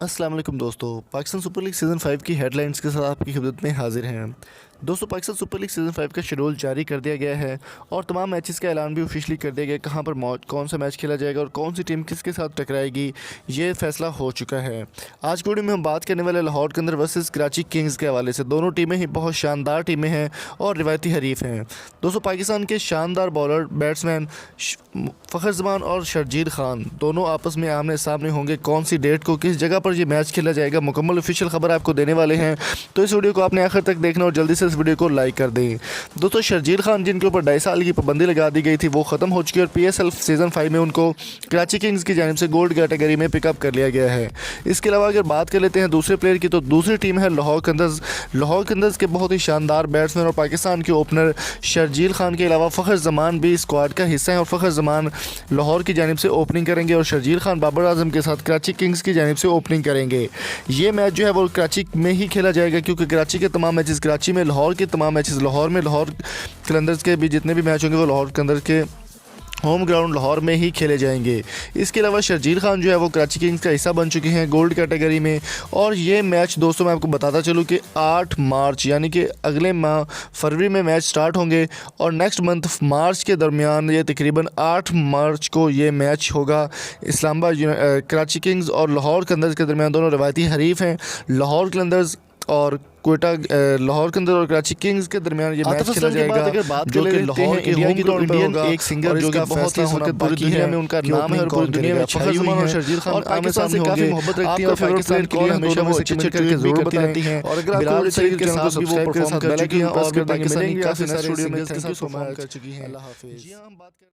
अस्सलाम वालेकुम दोस्तों, पाकिस्तान सुपर लीग सीज़न 5 की हेडलाइंस के साथ आपकी खिदमत में हाजिर हैं। दोस्तों, पाकिस्तान सुपर लीग सीज़न 5 का शेड्यूल जारी कर दिया गया है और तमाम मैचेस का ऐलान भी ऑफिशियली कर दिया गया है। कहां पर कौन सा मैच खेला जाएगा और कौन सी टीम किसके साथ टकराएगी, ये फैसला हो चुका है। आज की वीडियो में हम बात करने वाले लाहौर के अंदर वर्सेस कराची किंग्स के हवाले से। दोनों टीमें ही बहुत शानदार टीमें हैं और रिवायती हरीफ हैं। दोस्तों, पाकिस्तान के शानदार बॉलर बैट्समैन फ़खर जमान और शर्जील खान दोनों आपस में आमने सामने होंगे। कौन सी डेट को किस जगह पर ये मैच खेला जाएगा, मुकम्मल ऑफिशियल खबर आपको देने वाले हैं। तो इस वीडियो को आपने आखिर तक देखना और जल्दी से इस वीडियो को लाइक कर दें। दोस्तों, शर्जील खान जिनके ऊपर 2.5 साल की पाबंदी लगा दी गई थी वो ख़त्म हो चुकी है और PSL सीज़न 5 में उनको कराची किंग्स की जानिब से गोल्ड कैटेगरी में पिकअप कर लिया गया है। इसके अलावा अगर बात कर लेते हैं दूसरे प्लेयर की, तो दूसरी टीम है लाहौर कंदर्स। लाहौर कंदर्स के बहुत ही शानदार बैट्समैन और पाकिस्तान के ओपनर शर्जील खान के अलावा फ़खर जमान भी स्क्वाड का हिस्सा है और फ़खर जमान लाहौर की जानिब से ओपनिंग करेंगे और शर्जील खान बाबर आजम के साथ कराची किंग्स की जानिब से ओपनिंग करेंगे। ये मैच जो है वो कराची में ही खेला जाएगा, क्योंकि कराची के तमाम मैचेस कराची में, लाहौर के तमाम मैचेस लाहौर में। लाहौर कलंदर्स के भी जितने भी मैच होंगे वो लाहौर कलंदर्स के होम ग्राउंड लाहौर में ही खेले जाएंगे। इसके अलावा शर्जील खान जो है वो कराची किंग्स का हिस्सा बन चुके हैं गोल्ड कैटेगरी में। और ये मैच दोस्तों मैं आपको बताता चलूँ कि 8 मार्च यानी कि अगले माह फरवरी में मैच स्टार्ट होंगे और नेक्स्ट मंथ मार्च के दरमियान ये तकरीबन 8 मार्च को ये मैच होगा। इस्लामाबाद कराची किंग्स और लाहौर कलंदर्स के दरमियान दोनों रिवायती हरीफ हैं। लाहौर कलंदर्स और कोयटा लाहौर के अंदर और कराची किंग्स के दरमियान ये मैच खेला जाएगा, जो कि लाहौर के इंडियन एक सिंगर जो कि बहुत ही होकर पूरी दुनिया में उनका नाम है और पूरी दुनिया में फ़खर जमान और शर्जील खान पाकिस्तान से काफ़ी मोहब्बत रखती है और पाकिस्तान के लिए हमेशा वो अच्छे करके जरूर बताती हैं। और अगर बिलाल सईद के साथ भी वो परफॉर्म कर चुकी हैं और भी पाकिस्तानी काफ़ी सारे सिंगर्स के साथ परफॉर्म कर चुकी हैं। अल्लाह हाफिज़।